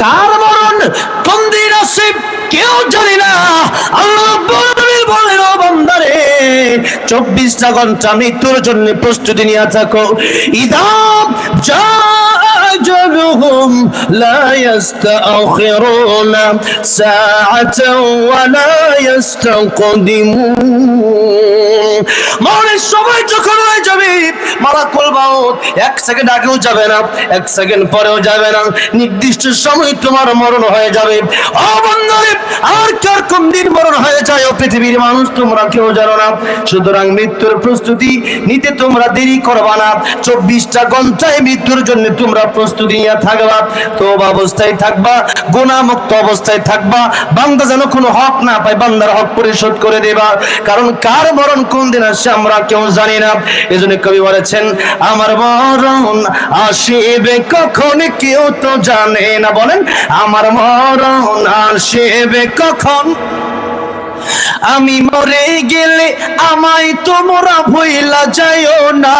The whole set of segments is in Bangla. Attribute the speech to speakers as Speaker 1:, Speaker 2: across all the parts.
Speaker 1: কার মরণ কোন দিন আসে কেউ জানে না। আল্লাহ রাব্বুল আলামিন বলেন, ও বান্দারে 24টা ঘন্টা মৃত্যুর জন্য প্রস্তুতি নিয়ে থাকো। ইদা জা আজালুহুম লা ইস্তাখিরুনা সাআতাও ওয়া লা ইস্তাকদিমুন। মরণের সময় যখন হয়ে যাবে, মালাকুল মাউত 1 সেকেন্ড আগেও যাবে না, 1 সেকেন্ড পরেও যাবে না, নির্দিষ্ট সময় তোমার মরণ হয়ে যাবে। ও বন্ধুরে, আর কার কোন দিন মরণ হয়ে যায় ও পৃথিবীর মানুষ তোমরা কেউ জানো না। সুতরাং মৃত্যুর প্রস্তুতি নিতে তোমরা দেরি করবা না। 24টা ঘন্টায় মৃত্যুর জন্য তোমরা প্রস্তুতি নিয়ে থাকবা, তওবা অবস্থায় থাকবা, গুনাহমুক্ত অবস্থায় থাকবা। বান্দা যেন কোনো হক না পায়, বান্দার হক পরিশোধ করে দেবা। কারণ কার মরণ কোন দিন আসে আমরা কেউ জানি না। এজন্য কবি বলেছেন, আমার মরণ আসিবে কখন কেউ তো জানে না। বলেন, আমার মরণ আসিবে কখন, আমি মরে গেলে আমায় তোমরা ভুইলা যাইও না।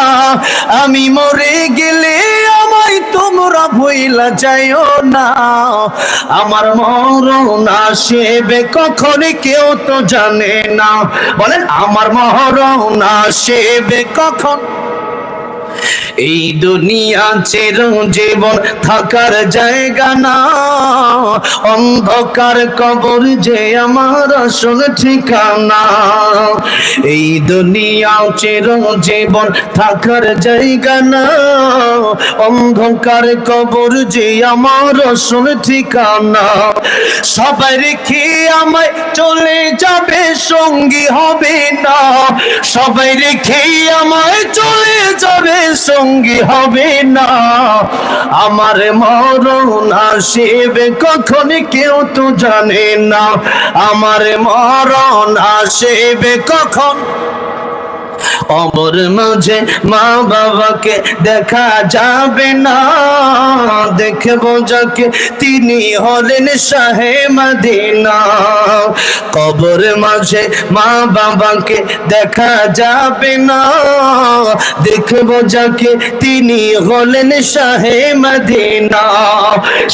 Speaker 1: আমি মরে গেলে আমায় তোমরা ভুইলা যাইও না। আমার মরণ আসিবে কখন কেউ তো জানে না। বলেন, আমার মরণ আসিবে কখন। এই দুনিয়া চিরজীবন থাকার জায়গা না, অন্ধকার কবর যে আমার আসল ঠিকানা। এই দুনিয়া চিরজীবন থাকার জায়গা না, অন্ধকার কবর যে আমার আসল ঠিকানা। সবাই রেখে আমায় চলে যাবে, সঙ্গী হবে না। সবাই রেখে আমায় চলে যাবে, সঙ্গী হবে না। আমার মরণ আসিবে কখন কেউ তো জানে না। আমার মরণ আসিবে কখন। কবর মাঝে মা বাবাকে দেখা যাবে না, দেখবো যাকে তিনি হলেন শাহে মদিনা। কবর মাঝে মা বাবাকে দেখা যাবে না, দেখবো যাকে তিনি হলেন শাহে মদিনা।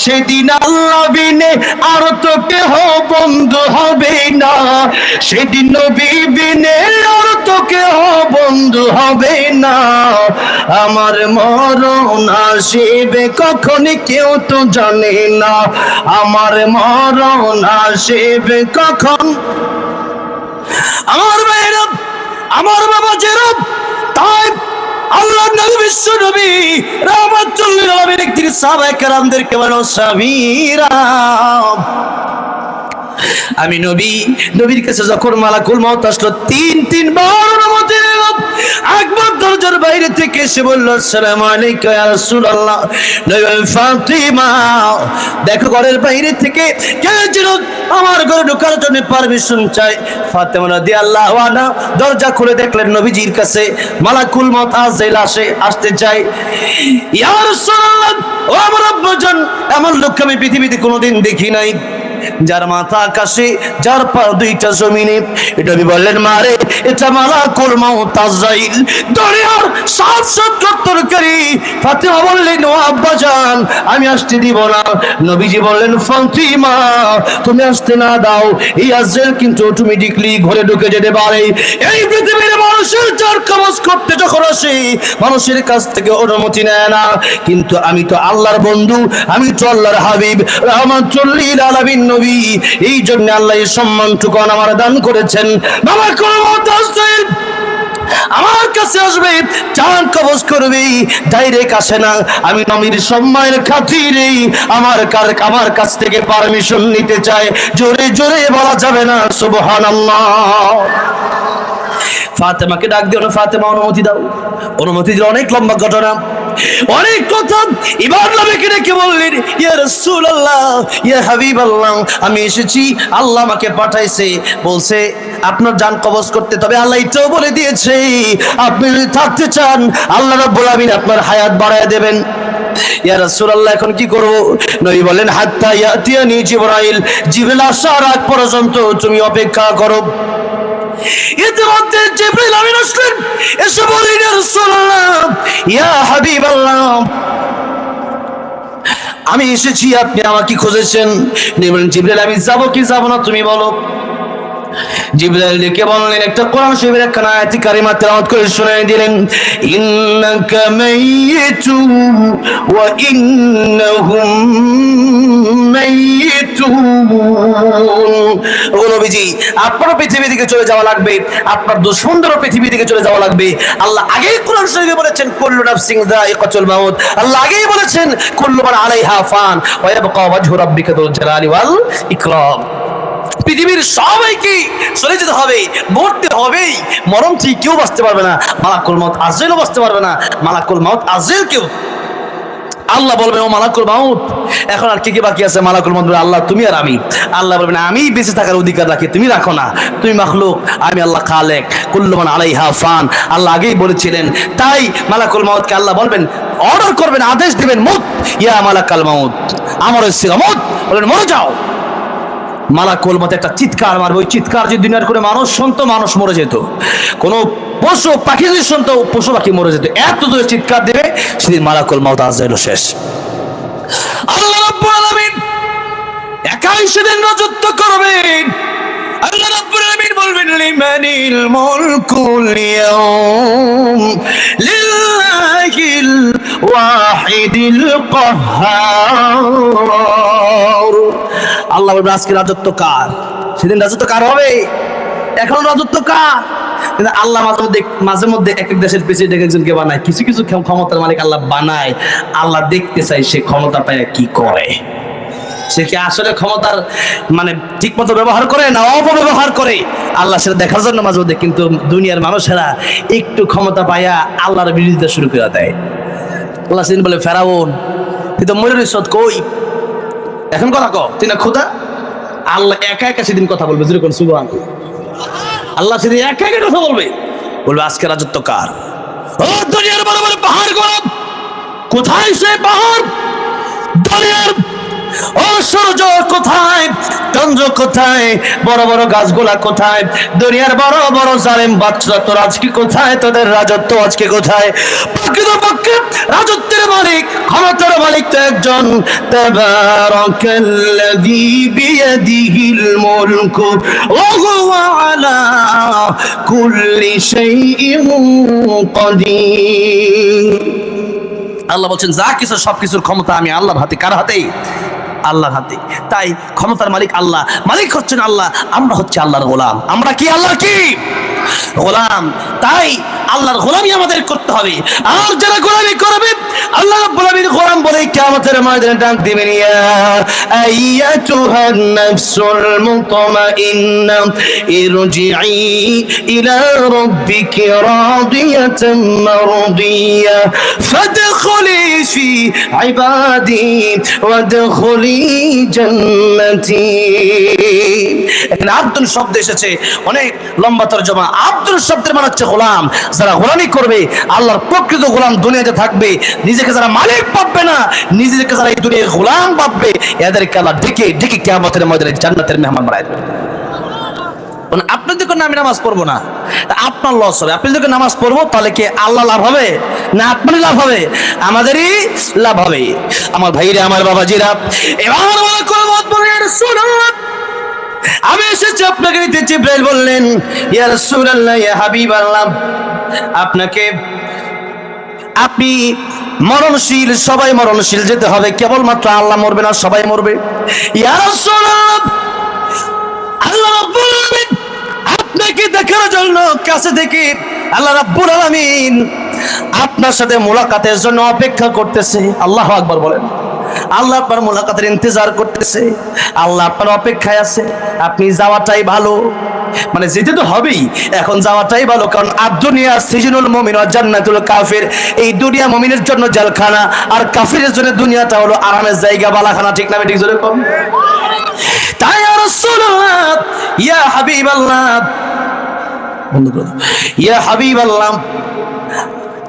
Speaker 1: সেদিন আল্লাহ বিনে আর তো কেহ বন্ধু হবে না। সেদিন নবী বিনে আর তো কেহ বন্ধু হবে না। আমার মরণ আসিবে কখন কেউ তো জানে না। আমার মরণ আসিবে কখন। আমার ভাইরা, আমার বাবা যেরব, তাই আল্লাহ নবী বিশ্ব নবী রাহমাতুল লিল আলামিন একদিন সাহাবায়ে কেরামদেরকে বলেন, সাহাবীরা, আমি নবীর কাছে যখন মালাকুল মউত আসলো, তিনবার অনুমতি নিল। একবার দরজার বাইরে থেকে এসে বলল, আসসালামু আলাইকা ইয়া রাসূলুল্লাহ। নবী বলেন, ফাতিমা, দেখো ঘরের বাইরে থেকে কে যেন আমার ঘরে ঢোকার জন্য পারমিশন চাই। ফাতিমা রাদিয়াল্লাহু আনহা দরজা খুলে দেখলেন নবীজির কাছে মালাকুল মউত আজরাইল আসতে চাই। ইয়া রাসূলুল্লাহ, ও আমার আব্বাজান, এমন লোক আমি পৃথিবীতে কোনোদিন দেখি নাই, যার মাথা আকাশে, যার পা দুইটা জমিনে। এটা বললেন, মারে, এটা মালাকুল মউত আজরাইল, দুনিয়ার 7 তরকারি। ফাতিমা বললেন, ও আব্বাজান, আমি আসতে দিব না। নবীজি বললেন, ফাতিমা, তুমি আসতে না দাও, এই আজরাইল কিন্তু অটোমেটিক্যালি ঘরে ঢুকে যেতে পারে। এই পৃথিবীর মানুষের যার কাজ করতে যখন আসে, মানুষের কাছ থেকে অনুমতি নেয় না। কিন্তু আমি তো আল্লাহর বন্ধু, আমি তো আল্লাহর হাবিব, রাহমাতুল লিল আলামিন নবী। এই জন্য আল্লাহ এই সম্মানটুকু আমার দান করেছেন। মালাকুল মউত আজরাইল আমার কাছে আসবে, জান কবজ করবে, ডাইরেক্ট আসে না। আমি নবীর সম্মানের খাতিরে আমার কাছ থেকে পারমিশন নিতে চাই। জোরে জোরে বলা যাবে না সুবহানাল্লাহ। ফাতেমাকে ডাক দিও না, ফাতেমা অনুমতি দাও। অনুমতি দিল। অনেক লম্বা ঘটনা, অনেক কথা। এবার নবীকে ডেকে বললেন, ইয়া রাসূলুল্লাহ, ইয়া হাবিবাল্লাহ, আমি এসেছি, আল্লাহ আমাকে পাঠাইছে, বলছে আপনার জান কবজ করতে। তবে আল্লাহ এটাও বলে দিয়েছে, আপনি যদি থাকতে চান আল্লাহ রাব্বুল আলামিন আপনার হায়াত বাড়ায় দেবেন। ইয়া রাসূলুল্লাহ, এখন কি করব? নবী বলেন, হাত্তা ইয়াতিয়ানি জিবরাইল, জিবরিল আসার আগ পর্যন্ত তুমি অপেক্ষা করো। ইতিমধ্যে জিবরিল আমিন আসলেন, এসে বললেন, ইয়া রাসূলুল্লাহ, ইয়া হাবিবাল্লাহ, আমি এসেছি, আপনি আমাকে খুঁজেছেন। নবী বলেন, জিবরাইল আমি যাব কি যাব না তুমি বলো। জিবরাইল ডেকে বললেন, একটা কোরআন শরীফের একখানা আয়াত কারিমা তেলাওয়াত করে শুনিয়ে দিলেন, ইন্নাকা মাইয়িতু ওয়া ইন্নাহুম মাইয়িতুন। ও নবীজি, আপনারও পৃথিবী থেকে চলে যাওয়া লাগবে, আপনার দুশমনদেরও পৃথিবী থেকে চলে যাওয়া লাগবে। আল্লাহ আগেই কোরআন শরীফে বলেছেন, কুল্লু নাফসিন যায়িকাতুল মাউত। আল্লাহ আগেই বলেছেন, কুল্লু মান আলাইহা ফান ওয়া ইয়াবকা ওয়াজহু রাব্বিকা যুল জালালি ওয়াল ইকরাম। পৃথিবীর সবাইকে চলে যেতে হবে, মরতে হবেই। মরণ ঠিক কেউ বাঁচতে পারবে না, মালাকুল মাউত আজরাইলও বাঁচতে পারবে না। মালাকুল মাউত আজরাইল কেউ, আল্লাহ বলবেন, ও মালাকুল মাউত, এখন আর কি বাকি আছে? মালাকুল মাউত বলবে, আল্লাহ তুমি আর আমি। আল্লাহ বলবেন, আমি বেঁচে থাকার অধিকার রাখি, তুমি রাখো না, তুমি মাখলুক, আমি আল্লাহ খালেক, কুল্লু মান আলাইহা ফান। আল্লাহ আগেই বলেছিলেন। তাই মালাকুল মাউতকে আল্লাহ বলবেন, অর্ডার করবেন, আদেশ দিবেন, মুত ইয়া মালাকাল মাউত, আমার সিগা মুত, বলবেন মরে যাও। মালাকুল মত একটা চিৎকার মারবে, ওই চিৎকার যদি দুনিয়ার করে মানুষ শুনতো, মানুষ মরে যেত। কোনো পশু পাখি যদি শুনতো, পশু পাখি মরে যেত। এত জোরে চিৎকার দেবে, সেদিন মালাকুল মাউত আজরাইল শেষ। আল্লাহ রাব্বুল আলামিন একাই সেদিন রাজত্ব করবেন। আল্লাহ রাব্বুল আলামিন বলবেন, লিমানিল মুলকুল ইয়াউম লিল্লাহিল ওয়াহিদিল কাহ্হার। আল্লাহ বলবে, আজকে রাজত্ব কার? সেদিন রাজত্ব কার হবে? এখন রাজত্ব কার? কিন্তু আল্লাহ মাঝে মধ্যে এক এক দেশের প্রেসিডেন্ট একজনকে বানায়, কিছু কিছু ক্ষমতার মালিক আল্লাহ বানায়। আল্লাহ দেখতে চাই সে ক্ষমতা পায় কি করে, সে কি আসলে ক্ষমতার মানে ঠিক মতো ব্যবহার করে না অপব্যবহার করে। আল্লাহ সেটা দেখার জন্য মাঝে মধ্যে, কিন্তু দুনিয়ার মানুষেরা একটু ক্ষমতা পাইয়া আল্লাহর বিরোধিতা শুরু করে দেয়। আল্লাহ সেদিন বলে, ফেরাউন তুই তো মরে রইছ, কই এখন কথা কও, তুই না খোদা? আল্লাহ একা একা সেদিন কথা বলবে, যেরকম সুবহানাল্লাহ। আল্লাহ সেদিন একা একা কথা বলবে, বলবে আজকে রাজত্ব কার? ও দুনিয়ার বড় বড় পাহাড় গরম, কোথায় সে পাহাড়? দুনিয়ার ও সূর্য কোথায়? চন্দ্র কোথায়? বড় বড় গাছগুলা কোথায়? দুনিয়ার বড় বড় জালেম বাচ্চারা তোর আজকে কোথায়? তোদের রাজত্ব আজকে কোথায়? প্রকৃতপক্ষে রাজত্বের মালিক, ক্ষমতার মালিক তো একজন, তাবারাকাল্লাযী বিয়াদিহিল মুলকু ওয়া হুয়া আলা কুল্লি শাইইন কাদির। আল্লাহ বলছেন, যা কিছু সবকিছুর ক্ষমতা আমি আল্লাহর হাতে। কার হাতে? আল্লাহর হাতে। তাই ক্ষমতার মালিক আল্লাহ, মালিক হচ্ছেন আল্লাহ, আমরা হচ্ছে আল্লাহর গোলাম। আমরা কি আল্লাহর কি গোলাম? তাই আল্লাহর গোলামি আমাদের করতে হবে। আর যারা গোলামি করবে, আল্লাহ রাব্বুল আলামিন গোলাম বলে কিয়ামতের ময়দানে ডাক দিবেন, ইয়া আইয়াতুহান নাফসুল মুতমাইন্না ইরজিই ইলা রাব্বিকি রাদিয়াতান মারদিয়া ফাদখুলি ফি ইবাদি ওয়াদখুলি জান্নাতি। এখানে আব্দুল শব্দ এসেছে, অনেক লম্বা তরজমা। আব্দুল শব্দের মানে হচ্ছে গোলাম। যারা গোলামি করবে, আল্লাহর প্রকৃত গোলাম দুনিয়াতে থাকবে, নিজেকে যারা মালিক ভাববে না, নিজেকে যারা এই দুনিয়ার গোলাম ভাববে, এদেরকে আল্লাহ ডেকে ডেকে কিয়ামতের ময়দানে জান্নাতের মেহমান বানায় দেবে। আপনি যখন আমি নামাজ পড়বো না, আপনার লস হবে। আপনি যখন নামাজ পড়বো, তাহলে কি আল্লাহ লাভ হবে না আপনারই লাভ হবে? আমাদেরই লাভ হবে। আমার ভাইরা, আমার বাবাজিরা, এবার আমি এসেছি আপনাকে নিতে। জিবরাইল বললেন, ইয়া রাসূলুল্লাহ, ইয়া হাবিবাল্লাহ, আপনাকে, আপনি মরণশীল, সবাই মরণশীল, যেতে হবে। কেবলমাত্র আল্লাহ মরবে না, সবাই মরবে। ইয়া রাসূলুল্লাহ, আল্লাহ রাব্বুল আলামিন আপনাকে দেখার জন্য কাছে থেকে আল্লাহ রাব্বুল আলামিন আপনার সাথে মোলাকাতের জন্য অপেক্ষা করতেছে। আল্লাহু আকবার বলেন। আল্লাহ আপনার মোলাকাতের ইন্তজার করতেছে, আল্লাহ আপনার অপেক্ষায় আছে। আপনি যাওয়াটাই ভালো, মানে যেতে তো হবেই, এখন যাওয়াটাই ভালো। কারণ আদ-দুনিয়া সিজনুল মুমিন ওয়া জান্নাতুল কাফির। এই দুনিয়া মুমিনের জন্য জেলখানা, আর কাফিরের জন্য দুনিয়াটা হলো আরামের জায়গা, বালাখানা। ঠিক না? ঠিক জোরে কম। তাই ইয়া রাসূলুল্লাহ, ইয়া হাবিবাল্লাহ, ইয়া হাবিবাল্লাহ,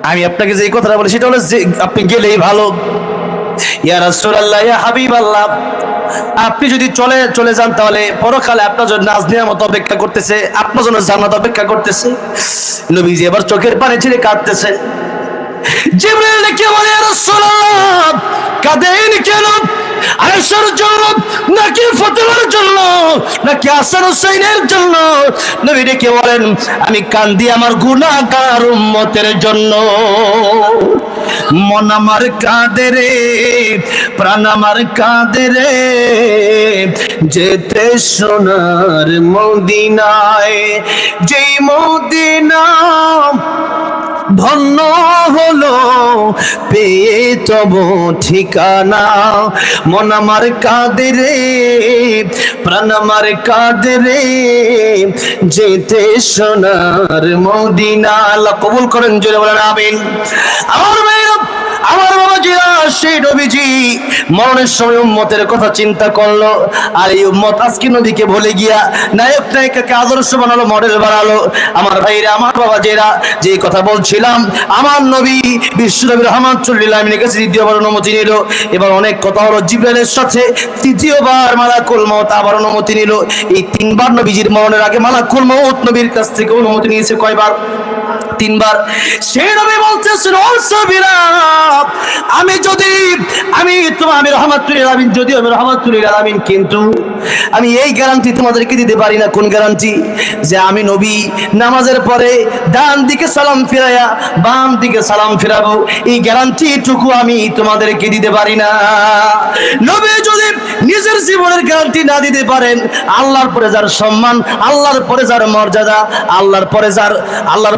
Speaker 1: আমি আপনাকে যে কথাটা বলি সেটা হলো যে আপনি গেলেই ভালো। ইয়া রাসূলুল্লাহ, ইয়া হাবিবাল্লাহ, আপনি যদি চলে যান, তাহলে পরকালে আপনার জন্য নাজ নিয়ামত অপেক্ষা করতেছে, আপনার জন্য জান্নাত অপেক্ষা করতেছে। নবীজি এবার চোখের পানি ছেড়ে কাঁদতেছেন। জিবরাইল ডেকে বলে, ইয়া রাসূলুল্লাহ, কাঁদেন কেন? আয়েশার জন্য নাকি ফাতেমার জন্য নাকি হাসান হুসাইনের জন্য? নবী ডেকে বলেন, আমি কান্দি আমার গুনাহগার উম্মতের জন্য। মন আমার কাঁদে রে, প্রাণ আমার কাঁদে রে, যেতে সোনার মদিনায়, যেই মদিনা ধন্য হলো পেয়ে তব ঠিকানা। মন আমার কাঁদে রে, প্রাণ আমার কাঁদে রে, যেতে সোনার মদিনা। আল্লাহ কবুল করেন, জোরে বলেন আমিন। আমার মেয়েরা, আমার বাবাজিরা, সেই নবীজি মরণের সময় উম্মতের কথা চিন্তা করলো, আর এই উম্মত আজকে নবীকে ভুলে গিয়া নায়ক নায়িকাকে আদর্শ বানালো, মডেল বানালো। আমার ভাইরা, আমার বাবাজিরা, যে কথা বলছিলাম, আমার নবী বিশ্বনবী রাহমাতুল্লিল আলামিনের কাছে দ্বিতীয়বার অনুমতি নিল। এবার অনেক কথা হলো, জিবরাইলের সাথে তৃতীয়বার মালাকুল মউত আবার অনুমতি নিল। এই তিনবার নবীজির মরণের আগে মালাকুল মউত নবীর কাছ থেকে অনুমতি নিয়েছে কয়বার? তিনবার। সেই নবী বলতেছেন, ও সাহাবীরা, আমি রহমাতুল্লিল আলামিন, যদিও আমি রহমাতুল্লিল আলামিন, কিন্তু আমি এই গ্যারান্টি তোমাদেরকে দিতে পারি না। কোন গ্যারান্টি? যে আমি নবী নামাজের পরে ডান দিকে সালাম ফিরাইয়া বাম দিকে সালাম ফিরাবো, এই গ্যারান্টিটুকু আমি তোমাদেরকে দিতে পারি না। নবী যদি নিজের জীবনের গ্যারান্টি না দিতে পারেন, আল্লাহর পরে যার সম্মান, আল্লাহর পরে যার মর্যাদা, আল্লাহর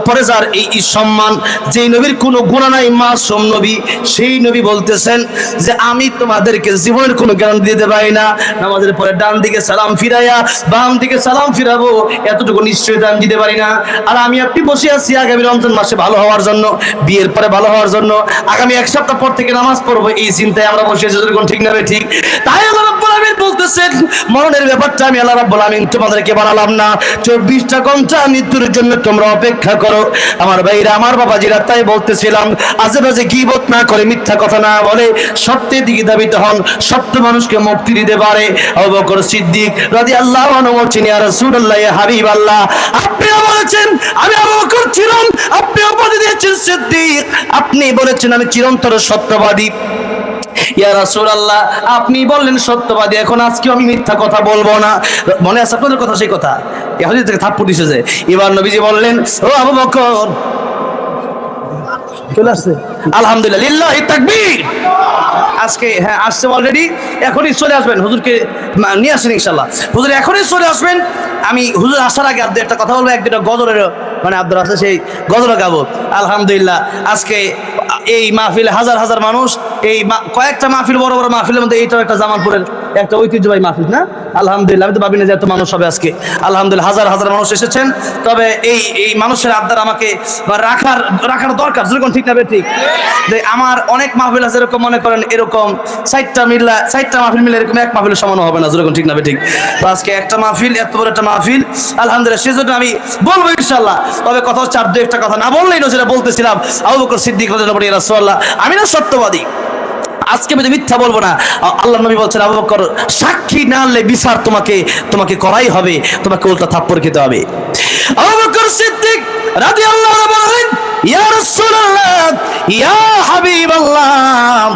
Speaker 1: পরে যার এই সম্মান, যেই নবীর কোনো গুনাহ নাই, মাসুম নবী, সেই নবী বলতেছেন যে আমি তোমাদেরকে জীবনের কোনো গ্যারান্টি দিতে পারি না। নামাজের পরে ডান দিকে সালাম ফিরাইয়া বাম দিকে সালাম ফিরাবো, এতটুকু নিশ্চয়তা আমি দিতে পারি না। আর আমি আপনি বসে আছি আগামী রমজান মাসে ভালো হওয়ার জন্য, বিয়ের পরে ভালো হওয়ার জন্য, আগামী এক সপ্তাহ পর থেকে নামাজ পড়বো, এই চিন্তায় আমরা বসে আছি। যেরকম ঠিক না ঠিক? তাই আল্লাহ রাব্বুল আলামিন বলতেছেন, মরণের ব্যাপারটা আমি আল্লাহ রাব্বুল আলামিন তোমাদেরকে বানালাম না। 24টা ঘন্টা মৃত্যুর জন্য তোমরা অপেক্ষা করো। আমার ভাইরা, আমার বাবাজিরা, তাই বলতেছিলাম, আজেবাজে গীবত না করে, মিথ্যা কথা না বলে, সত্যের দিকে ধাবিত হন। সত্য মানুষকে মুক্তি দিতে পারে। আবু বকর সিদ্দিক রাদিয়াল্লাহু আনহু বলেছেন, ইয়া রাসূলুল্লাহ, ইয়া হাবিবাল্লাহ, আপনিও বলেছেন আমি আবু বকর ছিলাম, আপনিও বলে দিয়েছেন সিদ্দিক, আপনি বলেছেন আমি চিরন্তর সত্যবাদী। ইয়া রাসূলুল্লাহ, আপনি বললেন সত্যবাদী, এখন আজকে আমি মিথ্যা কথা বলবো না। মনে আছে আপনাদের কথা? সেই কথা এখন থেকে থাপ্পড় দিছে যে। এবার নবীজি বললেন, ও আবু বকর, চলে আসছে, আলহামদুলিল্লাহ, লিল্লাহি তাকবীর। আজকে হ্যাঁ আসছে অলরেডি, এখনই চলে আসবেন, হুজুরকে নিয়ে আসেন ইনশাআল্লাহ। হুজুর এখনই চলে আসবেন। আমি হুজুর আসার আগে আপনাদের একটা কথা বলবো, একটা গজলের মানে আব্দুল আছে, সেই গজল গাবো। আলহামদুলিল্লাহ, আজকে এই মাহফিলে হাজার হাজার মানুষ, এই কয়েকটা মাহফিল, বড় বড় মাহফিলের মধ্যে এইটাও একটা জামালপুরের একটা ঐতিহ্যবাহী মাহফিল না? আলহামদুলিল্লাহ, আমি তো ভাবি না যে এত মানুষ হবে আজকে। আলহামদুলিল্লাহ, হাজার হাজার মানুষ এসেছেন। তবে এই মানুষের আবদার আমাকে রাখার দরকার, যেরকম ঠিক না ঠিক? যে আমার অনেক মাহফিল আছে, এরকম মনে করেন এরকম 4টা মাহফিল মিলে এরকম এক মাহফিলের সমান হবে না, যেরকম ঠিক না ঠিক? তো আজকে একটা মাহফিল, এত বড় একটা মাহফিল, আলহামদুলিল্লাহ, সেজন্য আমি বলবো ইনশাআল্লাহ। তবে কথা হচ্ছে, আর দু একটা কথা না বললেই না, যেটা বলতেছিলাম, আবু বকর সিদ্দিক রাদিয়াল্লাহু আনহু, ইয়া রাসূলুল্লাহ, আমি না সত্যবাদী, আজকে আমি মিথ্যা বলবো না। আল্লাহ নবী বলছেন, আবু বকর, সাক্ষী না আনলে বিচার তোমাকে করাই হবে, তোমাকে উল্টা থাপ্পড় খেতে হবে। আবু বকর সিদ্দিক রাদিয়াল্লাহু আনহু বলেন, ইয়া রাসূলুল্লাহ, ইয়া হাবিবাল্লাহ,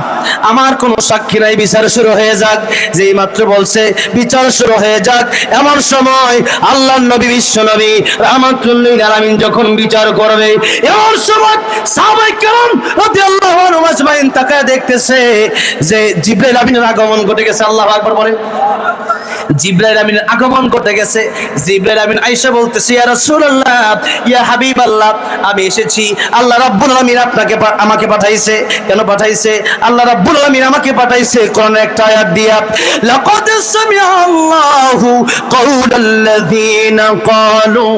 Speaker 1: আমার কোনো সাক্ষী নাই, বিচার শুরু হয়ে যাক। যেই মাত্র বলছে বিচার শুরু হয়ে যাক, এমন সময় আল্লাহর নবী, বিশ্ব নবী রাহমাতুল লিল আলামিন যখন বিচার করবে, এমন সময় সাহাবায়ে কেরাম রাদিয়াল্লাহু আনহুম আজমাইন তাকায় দেখতেছে যে জিবরাইল আমিনের আগমন ঘটে গেছে। আল্লাহু আকবার বলেন। জিবরাইল আমিনের আগমন ঘটে গেছে। জিবরাইল আমিন আয়েশা বলতেছে, ইয়া রাসূলুল্লাহ, ইয়া হাবিবাল্লাহ, আমি এসেছি, আল্লাহ রাব্বুল আলামিন আমাকে পাঠাইছে। কেন পাঠাইছে? আল্লাহ রাব্বুল আলামিন আমাকে পাঠাইছে কোরআনের একটা আয়াত দিয়া, লাকাদ সামিআল্লাহু কাওলাল্লাযীনা ক্বালু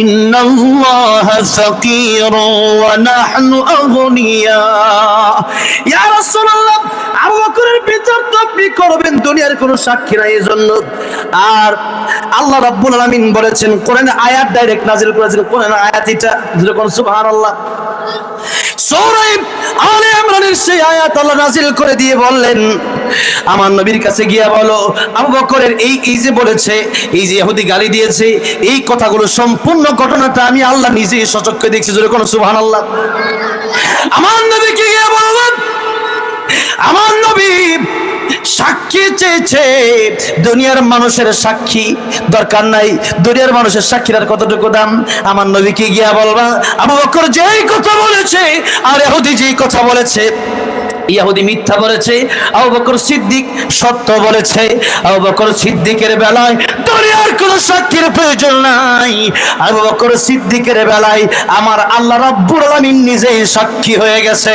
Speaker 1: ইন্নাল্লাহা ফাকীরু ওয়া নাহনু আগনিয়া। ইয়া রাসূলুল্লাহ, আবু বকরের বিচার তো আপনি করবেন, দুনিয়ার কোনো সাক্ষী নাই, এজন্য আর আল্লাহ রাব্বুল আলামিন বলেছেন, কোরআনে আয়াত ডাইরেক্ট নাযিল করেছেন, কোরআনের আয়াত এটা, যেরকম সুবহানাল্লাহ। সূরা আলে ইমরানের সেই আয়াত আল্লাহ নাযিল করে দিয়ে বললেন, আমার নবীর কাছে গিয়া বলো আবু বকরের এই যে বলেছে, এই যে ইহুদি গালি দিয়েছে, এই কথাগুলো সম্পূর্ণ ঘটনাটা আমি আল্লাহ নিজেই সচক্ষে দেখছি, যেরকম সুবহানাল্লাহ। আমার নবীকে গিয়া বললেন, আমার নবী সাক্ষী চেয়েছে, দুনিয়ার মানুষের সাক্ষী দরকার নাই, দুনিয়ার মানুষের সাক্ষীর আর কতটুকু দাম। আমার নবীকে গিয়া বলবা আবু বকর যেই কথা বলেছে আর ইহুদি যেই কথা বলেছে, ইহুদি মিথ্যা বলেছে, আবু বকর সিদ্দিক সত্য বলেছে। আবু বকর সিদ্দিকের বেলায় দুনিয়ার কোনো সাক্ষীর প্রয়োজন নাই, আবু বকর সিদ্দিকের বেলায় আমার আল্লাহ রাব্বুল আলামিন নিজেই সাক্ষী হয়ে গেছে।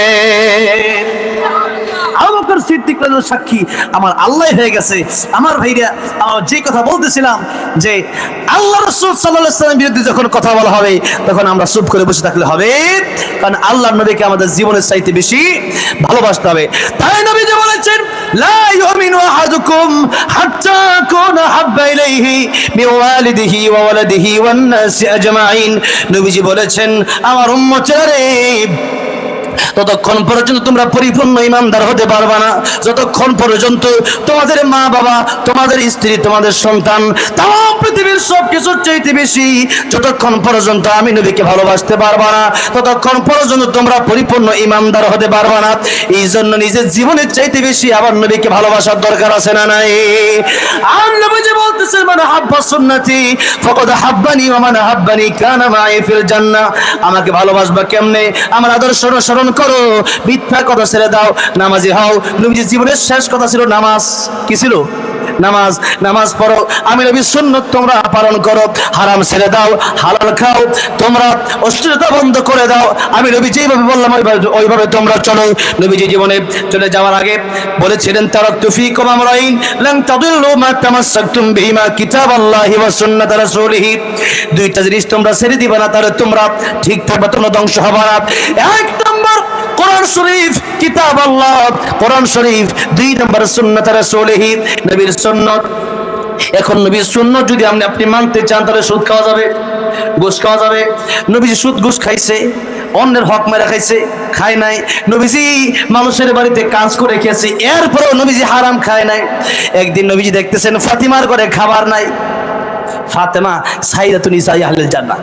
Speaker 1: আবু বকর সিদ্দিক সাক্ষী আমার আল্লাহ হয়ে গেছে। আমার ভাইরা, যে কথা বলতেছিলাম যে আল্লাহ রাসূল সাল্লাল্লাহু আলাইহি ওয়াসাল্লামের বিরুদ্ধে যখন কথা বলা হবে তখন আমরা চুপ করে বসে থাকলে হবে, কারণ আল্লাহর নবীকে আমাদের জীবনের চাইতে বেশি ভালোবাসতে হবে। তাই নবী যে বলেছেন, লা ইউমিনু আহাদুকুম হাত্তা কুনা হাব্বা ইলাইহি মিন ওয়ালিদিহি ওয়া ওয়ালাদিহি ওয়ান নাসি আজমাইন। নবীজি বলেছেন, আমার উম্মতেরা, ততক্ষণ পর্যন্ত তোমরা পরিপূর্ণ ইমানদার হতে পারবে না যতক্ষণ পর্যন্ত তোমাদের মা বাবা, তোমাদের স্ত্রী, তোমাদের সন্তান, তাম পৃথিবীর সব কিছুর চাইতে বেশি যতক্ষণ পর্যন্ত আমি নবীকে ভালোবাসতে পারবা না, ততক্ষণ পর্যন্ত তোমরা পরিপূর্ণ ইমানদার হতে পারবা না। এই জন্য নিজের জীবনের চাইতে বেশি আবার নবীকে ভালোবাসার দরকার আছে না নাই? আর নবীজি বলতেছেন, মান হাব্বা সুন্নতি ফাকাদ হাব্বানি ওয়া মান হাব্বানি কানা মাই ফিল জান্নাহ। আমাকে ভালোবাসবা কেমনে? আমার আদর্শ অনুসরণ করো, মিথ্যা কথা ছেড়ে দাও, নামাজি হও। নবীজির জীবনের শেষ কথা ছিল নামাজ। কি ছিল? নামাজ। নামাজ পড়ো, আমি নবীর সুন্নাত তোমরা পালন করো, হারাম ছেড়ে দাও, হালাল খাও, তোমরা অশ্লীলতা বন্ধ করে দাও, আমি নবী যেভাবে বললাম ওইভাবে তোমরা চলো। নবীজি জীবনে চলে যাওয়ার আগে বলেছিলেন, তারাকতু ফীকুম আমরাইন লান তাদিল্লু মা তামাসসাকতুম বিহিমা কিতাবাল্লাহি ওয়া সুন্নাত রাসূলিহি। দুইটা জিনিস তোমরা ছেড়ে দিবা না, তাহলে তোমরা ঠিক থাকবে, তোমরা ধ্বংস হবে না। এক নম্বর কোরআন শরীফ, কিতাব আল্লাহ, কোরআন শরীফ। দুই নম্বর সুন্নাত রাসূলিহি, নবীর সুন্নাত। এখন নবীর সুন্নাত যদি আপনি মানতে চান, তাহলে সুদ খাওয়া যাবে, ঘুষ খাওয়া যাবে। নবীজি সুদ ঘুষ খাইছে, অন্যের হক মেরে খাইছে, খায় নাই। নবীজি মানুষের বাড়িতে কাজ করে খেয়েছে, এরপরেও নবীজি হারাম খায় নাই। একদিন নবীজি দেখতেছেন ফাতিমার ঘরে খাবার নাই। ফাতেমা সাইয়্যিদাতুন নিসাই আহলিল জান্নাহ,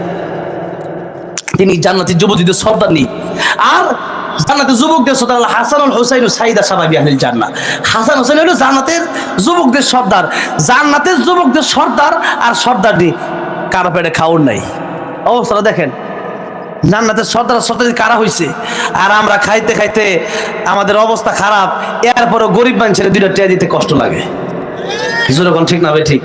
Speaker 1: তিনি জান্নাতের যুবতীদের সর্দারনি। আর জান্নাতের যুবকদের সর্দার হাসানুল হুসাইন সাইয়্যিদা শাবাবি আহলিল জান্নাহ। হাসান হোসেন হলো জান্নাতের যুবকদের সর্দার। জান্নাতের যুবকদের সর্দার আর সর্দারনি কারো পেটে খাওয়ার নাই। অবস্থাটা দেখেন, জান্নাতের সর্দার সর্দারি কারা হইছে, আর আমরা খাইতে খাইতে আমাদের অবস্থা খারাপ। এরপরও গরিব মানুষের দুইটা টিয়া দিতে কষ্ট লাগে। যেরকম ঠিক না ভাই? ঠিক।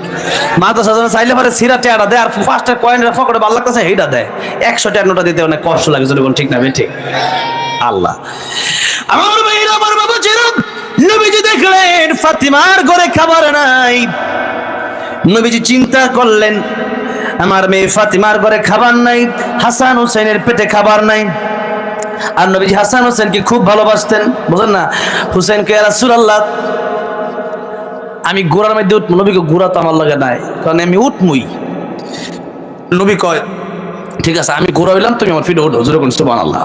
Speaker 1: মাদ্রাসা চাইলে পরে সিরা টেয়াটা দেয়, আর ফার্স্টের কয়েনের ফকটে ভালো লাগতেছে সেইটা দেয়। 100 টাকা নোটা দিতে অনেক কষ্ট লাগে। যেরকম ঠিক না ভাই? ঠিক। আল্লাহ, আমার ভাইরা, আমার বাবা যেরকম নবীজি দেখলেন ফাতিমার ঘরে খাবার নাই, নবীজি চিন্তা করলেন আমার মেয়ে ফাতিমার ঘরে খাবার নাই, হাসান হোসেনের পেটে খাবার নাই। আর নবীজি হাসান হোসেনকে খুব ভালোবাসতেন, বুঝলেন না? হুসেনকে, ইয়া রাসূলুল্লাহ, আমি গোড়ার মধ্যে উঠবো। নবীকে গোড়া তো আমার লাগে নাই, কারণ আমি উঠমুই। নবী কয়, ঠিক আছে আমি গোড়া হইলাম, তুমি আমার ফিটে উঠো। যেরকম সুবহানাল্লাহ।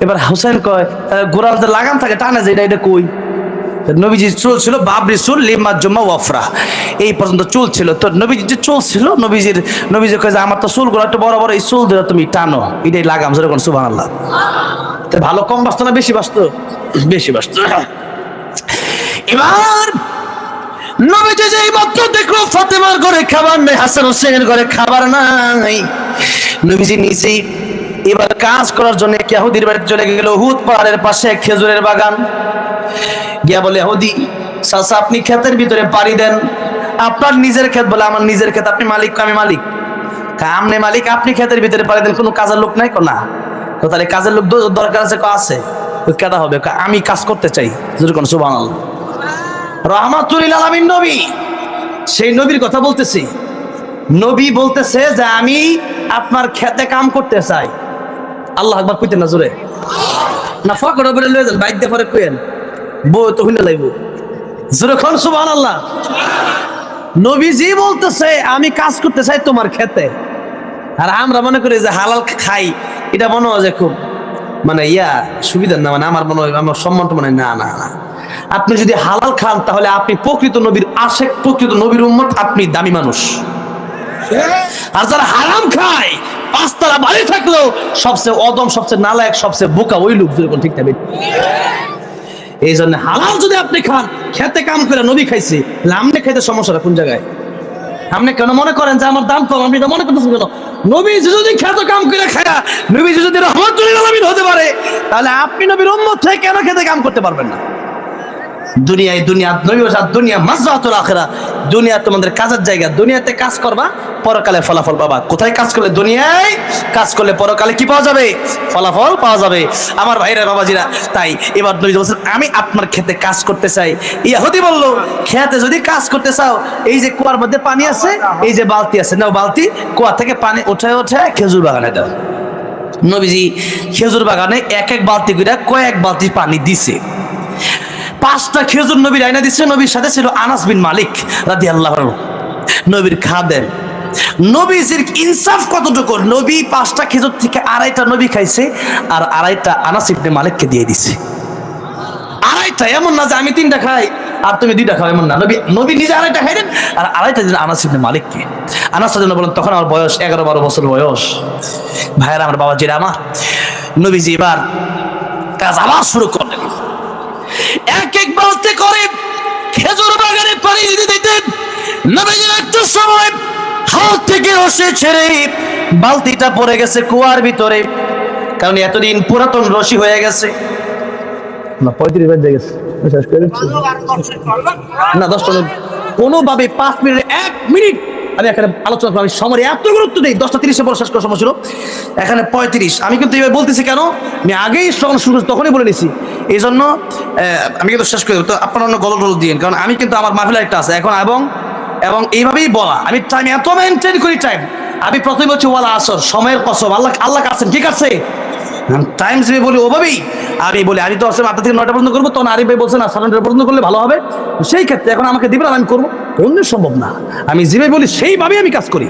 Speaker 1: এবার হুসেন কয়, গোড়ার যে লাগাম থাকে টানে যে, এটা কই? নবীজি চুল ছিল বাবরি চুল, লিমা জুম্মা ওয়াফরা, এই পর্যন্ত চুল ছিল। তো নবীজি যে চুল ছিল, নবীজি কয় যে আমার তো চুলগুলো একটু বড় বড়, এই চুল ধরে তুমি টানো, এটাই লাগাম। যেরকম সুবহানাল্লাহ। তো ভালো কম বাঁচতো না বেশি বাঁচতো? বেশি বাঁচতো। এবার নবীজি যেই মাত্র দেখলো ফাতেমার ঘরে খাবার নাই, হাসান হোসেনের ঘরে খাবার নাই, নবীজি নিজেই এবার কাজ করার জন্য ইহুদির বাড়িতে চলে গেল। উহুদ পাহাড়ের পাশে খেজুরের বাগান। গিয়া বলে, ইহুদি চাচা, আপনি ক্ষেতের ভিতরে পাড়ি দেন। আপনার নিজের ক্ষেত? বলে আমার নিজের ক্ষেত। আপনি মালিক? আমি মালিক। আমনে মালিক, আপনি ক্ষেতের ভিতরে পাড়ি দেন, কোনো কাজের লোক নাই? না। তো তাহলে কাজের লোক দরকার আছে? আছে। কেদা হবে? আমি কাজ করতে চাই। যেরকম সুবহানাল্লাহ। রাহমাতুল লিল আলামিন নবী, সেই নবীর কথা বলতেছি। নবী বলতেছে যে আমি আপনার খেতে কাম করতে চাই। আল্লাহ আকবার কইতেন না জোরে? না ফকরে বলে লয়ে যান, বাইক দিয়ে পরে কইেন, বউ তো হইনা লাইব। জোরে কোন সুবহানাল্লাহ। নবীজি বলতেছে আমি কাজ করতে চাই তোমার খেতে, আর আমরা মনে করি যে হালাল খাই, এটা মনে হয় যে খুব মানে সুবিধার না, মানে আমার মনে হয় আমার সম্মানটা মনে হয় না না না। আপনি যদি হালাল খান তাহলে আপনি প্রকৃত নবীর আশেক, প্রকৃত নবীর উম্মত, আপনি দামি মানুষ। আর যারা হারাম খায় পাঁচতলা বাড়ি থাকলেও সবচেয়ে অদম, সবচেয়ে নালায়েক, সবচেয়ে বোকা ওই লোক, যেরকম ঠিক থাকবে। এই জন্য হালাল যদি আপনি খান, খেতে কাম করে নবী খাইছে, আপনি খাইতে সমস্যাটা কোন জায়গায়? আপনি কেন মনে করেন যে আমার দাম কম? আপনি তো মনে করতেছেন কেন? নবী যদি খেতে কাম করে খায়া নবী যদি রহমতুল আলামিন হতে পারে, তাহলে আপনি নবীর উম্মত হয়ে কেন খেতে কাম করতে পারবেন না? দুনিয়ায় দুনিয়া নবী বলেছেন দুনিয়া মাযরাতুল আখিরা, দুনিয়া তোমাদের কাজের জায়গা। দুনিয়াতে কাজ করবা, পরকালে ফলাফল পাবা। কোথায় কাজ করলে? দুনিয়ায় কাজ করলে পরকালে কি পাওয়া যাবে? ফলাফল পাওয়া যাবে। আমার ভাইরা বাবাজিরা, তাই এবার নবী বলেছেন আমি আপনার খেতে কাজ করতে চাই। ইহুদি বলল খেতে যদি কাজ করতে চাও, এই যে কুয়ার মধ্যে পানি আছে, এই যে বালতি আছে, নাও বালতি, কুয়া থেকে পানি উঠায় উঠায় খেজুর বাগানে দাও। নবীজি খেজুর বাগানে এক এক বালতি করে কয়েক বালতি পানি দিছে। 5টা খেজুর নবীর আয়না দিচ্ছে। নবীর সাথে ছিল আনাস বিন মালিক রাদিয়াল্লাহু আনহু, নবীর খাদেম। নবীজির ইনসাফ কতটুকু, নবী 5টা খেজুর থেকে 2.5টা নবী খাইছে, আর 2.5টা আনাস ইবনে মালিককে দিয়ে দিছে। 2.5টা, এমন না যে আমি 3টা খাই আর তুমি 2টা খাও, এমন না। নবী নিজে 2.5টা খাইলেন আর 2.5টা দিলেন আনাস ইবনে মালিককে। আনাস রাদিয়াল্লাহু আনহু বলেন তখন আমার বয়স 11-12 বছর বয়স। ভাইয়েরা আমার, বাবাজিরা আমার, নবীজি এবার কাজ আবার শুরু করলেন। এক এক বালতি করে খেজুর বাগানে পানি দিতে দিতেন। নবীজির একটা সময় হাত থেকে রশি ছেড়ে বালতিটা পড়ে গেছে কুয়ার ভিতরে, কারণ এতদিন পুরাতন রশি হয়ে গেছে। না 35 বেজে গেছে, শেষ করে দিচ্ছি না 10টা, কোনোভাবে 5 মিনিট 1 মিনিট আমি এখানে আলোচনা করি। আমি সময় এত গুরুত্ব দিই, 10টা 30-এ পর শেষ করার সময় ছিল, এখানে 35। আমি কিন্তু এইভাবে বলতেছি কেন, আমি আগেই শুরু তখনই বলে নিছি, এই জন্য আমি কিন্তু শেষ করে দেবো। তো আপনারা অন্য গল্প দিয়ে, কারণ আমি কিন্তু আমার মাহফিলে একটা আছে এখন, এবং এইভাবেই বলা, আমি টাইম এত মেনটেন করি। টাইম আমি প্রথমে বলছি ওয়ালা আসর, সময়ের কসম, আল্লাহ কাছেন, ঠিক আছে? টাইম হিসেবে বলি ওভাবেই আমি বলি। আমি তো আসলে 8টা থেকে 9টা পর্যন্ত করবো, তখন আরিফ ভাই বলছেন 9টা পর্যন্ত করলে ভালো হবে। সেই ক্ষেত্রে এখন আমাকে দিবেন, আমি করবো, অন্য সম্ভব না। আমি যেভাবে বলি সেইভাবেই আমি কাজ করি,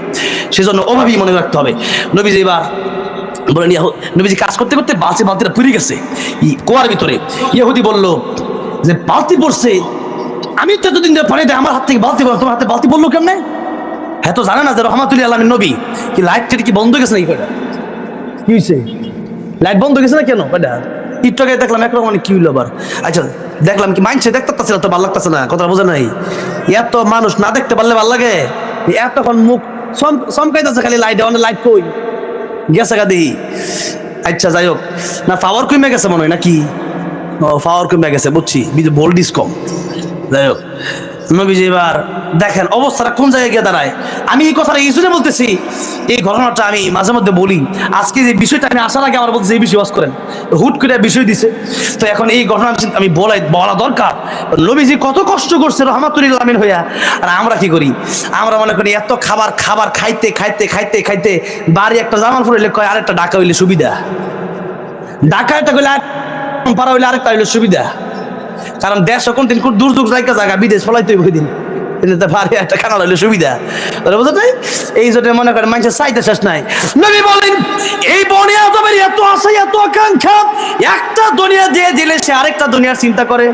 Speaker 1: সেজন্য ওভাবেই মনে রাখতে হবে। নবীজি এবার বলেন, নবীজি কাজ করতে করতে বালতিটা পুড়ে গেছে কুয়ার ভিতরে। ইহুদি বলল যে বালতি পড়ছে, আমি তো এতদিন ধরে পানি দেয়, আমার হাত থেকে বালতি পড়লো, তোমার হাতে বালতি পড়লো কেমনে? হ্যাঁ, তো জানে না যে রহমাতুল আলামিন নবী। কি লাইট কি বন্ধ গেছে নাকি? কয়টা কি হয়েছে? লাইট বন্ধ গেছে না কেন? কয়টা একটু আগে দেখলাম একরকম, মানে কি হইলো আবার? আচ্ছা, দেখলাম কি মানছে দেখতে পাচ্ছে না, তো ভালো লাগতেছে না, কথা বোঝা নাই। এত মানুষ না দেখতে পারলে ভালো লাগে? এতক্ষণ মুখ চমকাইতেছে খালি লাইট, লাইট কই গেছে গা দেখি। আচ্ছা যাই হোক, না পাওয়ার কমে গেছে মনে হয় নাকি? ও পাওয়ার কমে গেছে, বুঝছি, ভোল্টেজ কম। যাই হোক, নবীজি এবার দেখেন অবস্থাটা কোন জায়গায় গিয়ে দাঁড়ায়। আমি এই কথাটা এই জন্য বলতেছি, এই ঘটনাটা আমি মাঝে মধ্যে বলি। আজকে যে বিষয়টা আমি আসার আগে আমার বলতেছি এই বিষয় ওয়াজ করেন, হুট করে বিষয় দিছে, তো এখন এই ঘটনা আমি বলা দরকার। নবীজি কত কষ্ট করছে রহমাতুল আলামিন হইয়া, আর আমরা কি করি? আমরা মনে করি এত খাবার খাইতে খাইতে খাইতে খাইতে বাড়ি একটা জামাল ফুরাইলে কয় আরেকটা ঢাকা হইলে সুবিধা, ঢাকা একটা কইলে পাড়া হইলে আরেকটা হইলে সুবিধা। কারণ দেশ কোন দিন খুব দূর জায়গা বিদেশ ফলাইতে ওই দিন একটা খানা হইলে সুবিধা, বুঝতে নাই? এই জন্য মনে করেন মানুষের চাইতে শেষ নাই। নবী বলেন এই বনে আদমের এত আশা, এত আকাঙ্ক্ষা, একটা দুনিয়া দিয়ে দিলে সে আরেকটা দুনিয়ার চিন্তা করে।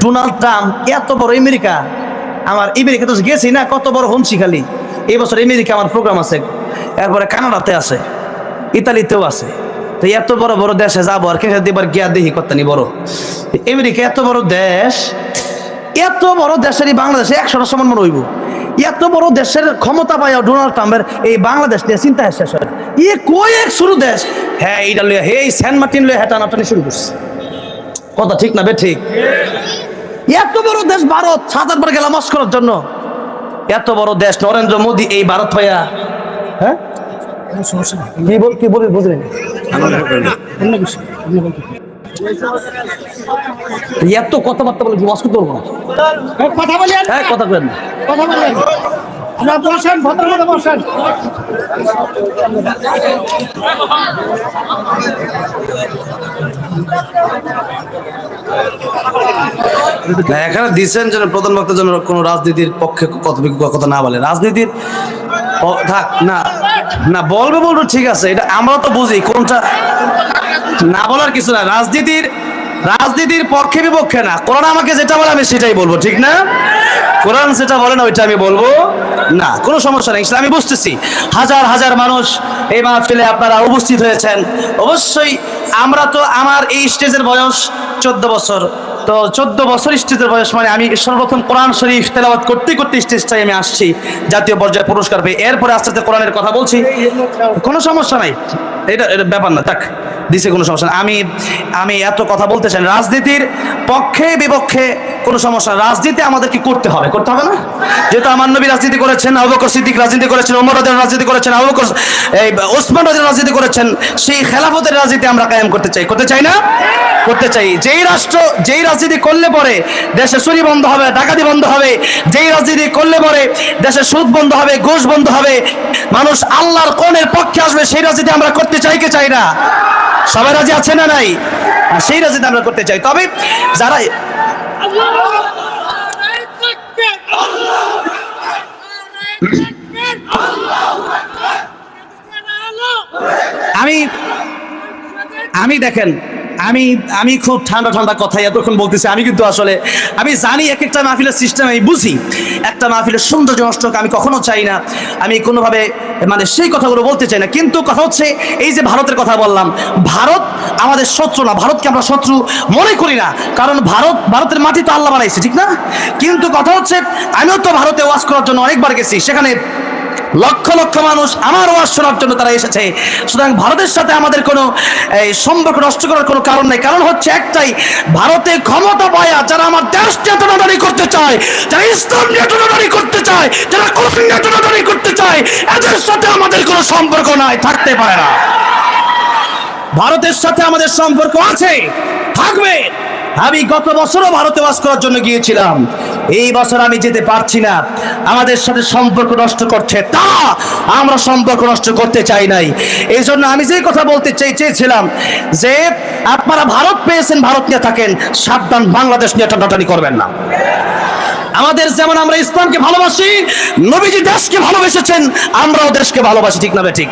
Speaker 1: ডোনাল্ড ট্রাম্প এত বড় আমেরিকা, আমার আমেরিকা তো গেছি না, কত বড় হনছি খালি। এই বছর আমেরিকা আমার প্রোগ্রাম আছে, এরপরে কানাডাতে আছে, ইতালিতেও আছে। তো এত বড় বড় দেশে যাবো আর কেসে দিবার গিয়া দেখি কত্তানি বড় আমেরিকা, এত বড় দেশ, এত বড় দেশেরই বাংলাদেশে 100টা সমান মনে হইব। এত বড় দেশের ক্ষমতা পাইয়া ডোনাল্ড ট্রাম্পের এই বাংলাদেশ নিয়ে চিন্তা শেষ হয়। কই এক শুরু দেশ, হ্যাঁ এইটা লইয়া হে সেন্ট মার্টিন লইয়া হেটানাটানি শুরু করছে। কথা ঠিক না বে ঠিক? এত বড় দেশ ভারত, 7 বার গেলাম মস্ক করার জন্য। এত বড় দেশ নরেন্দ্র মোদী এই ভারত হইয়া, হ্যাঁ কি বলি বুঝলেন? এত কথাবার্তা বলে কি ওয়াজ করতে পারবো না? কথা বলেন, হ্যাঁ কথা বলেন, কথা বলেন, আপনারা বসেন, ভদ্রভাবে বসেন। এখানে দিচ্ছেন যেন প্রধান বক্তা যেন কোনো রাজনীতির পক্ষে কথা না বলে, রাজনীতির থাক না, না বলবে ঠিক আছে, এটা আমরা তো বুঝি কোনটা না বলার কিছু না, রাজনীতির পক্ষে বিপক্ষে না, কোরআন আমাকে যেটা বলে আমি সেটাই বলবো, ঠিক না? কোরআন যেটা বলে না ওইটা আমি বলবো না, কোনো সমস্যা নেই। আমি বুঝতেছি হাজার হাজার মানুষ এই মাহফিলে আপনারা উপস্থিত হয়েছেন। অবশ্যই আমরা তো, আমার এই স্টেজের বয়স 14 বছর, তো 14 বছর স্টেজের বয়স মানে আমি সর্বপ্রথম কোরআন শরীফ তেলাওয়াত করতে করতে স্টেজটাই আমি আসছি, জাতীয় পর্যায়ে পুরস্কার পেয়ে, এরপরে আস্তে আস্তে কোরআনের কথা বলছি, কোনো সমস্যা নাই, এটা ব্যাপার না, থাক দিছে, কোনো সমস্যা না। আমি এত কথা বলতে চাই, রাজনীতির পক্ষে বিপক্ষে কোনো সমস্যা না, রাজনীতি আমাদের কি করতে হবে না? যেহেতু আমার নবী রাজনীতি করেছেন, আবু বকর সিদ্দিক রাজনীতি করেছেন, ওমর রাদিয়াল্লাহু আনহু রাজনীতি করেছেন, ওসমান রাদিয়াল্লাহু আনহু রাজনীতি করেছেন, সেই খেলাফতের রাজনীতি আমরা কায়েম করতে চাই না? করতে চাই। যেই রাজনীতি করলে পরে দেশে চুরি বন্ধ হবে, ডাকাতি বন্ধ হবে, যেই রাজনীতি করলে পরে দেশে সুদ বন্ধ হবে, ঘুষ বন্ধ হবে, মানুষ আল্লাহর কোনের পক্ষে আসবে, সেই রাজনীতি আমরা করতে চাই কি চাই না? সবাই রাজি আছে না নাই? সেই রাজনীতি আমরা করতে চাই। তবে যারা আমি দেখেন, আমি খুব ঠান্ডা কথাই এতক্ষণ বলতেছি, আমি কিন্তু আসলে আমি জানি এক একটা মাহফিলের সিস্টেম আমি বুঝি, একটা মাহফিলের সৌন্দর্য নষ্ট আমি কখনো চাই না, আমি কোনোভাবে মানে সেই কথাগুলো বলতে চাই না। কিন্তু কথা হচ্ছে এই যে ভারতের কথা বললাম, ভারত আমাদের শত্রু না, ভারতকে আমরা শত্রু মনে করি না, কারণ ভারতের মাটি তো আল্লাহ বানাইছে, ঠিক না? কিন্তু কথা হচ্ছে আমিও তো ভারতে ওয়াজ করার জন্য অনেকবার গেছি, সেখানে লক্ষ লক্ষ মানুষ আমার ওয়াজ শোনার জন্য তারা এসেছে। সুতরাং ভারতের সাথে আমাদের কোনো সম্পর্ক নষ্ট করার কোনো কারণ নেই। কারণ হচ্ছে একটাই, ভারতে ক্ষমতা পায়া যারা আমার দেশ নিয়ে টানাটানি করতে চায়, যারা ইসলাম নিয়ে টানাটানি করতে চায়, যারা কোরআন নিয়ে টানাটানি করতে চায়, এদের সাথে আমাদের কোনো সম্পর্ক নাই, থাকতে পারে না। ভারতের সাথে আমাদের সম্পর্ক আছে, থাকবে। আমি গত বছরও ভারতে ওয়াজ করার জন্য গিয়েছিলাম, এই বছর আমি যেতে পারছি না, আমাদের সাথে সম্পর্ক নষ্ট করছে, তা আমরা সম্পর্ক নষ্ট করতে চাই নাই। এই জন্য আমি যে কথা বলতে চেয়েছিলাম যে আপনারা ভারত পেয়েছেন, ভারত নিয়ে থাকেন, সাবধান বাংলাদেশ নিয়ে টানাটানি করবেন না। আমাদের যেমন আমরা ইসলামকে ভালোবাসি, নবীজি দেশকে ভালোবেসেছেন, আমরাও দেশকে ভালোবাসি, ঠিক না ঠিক?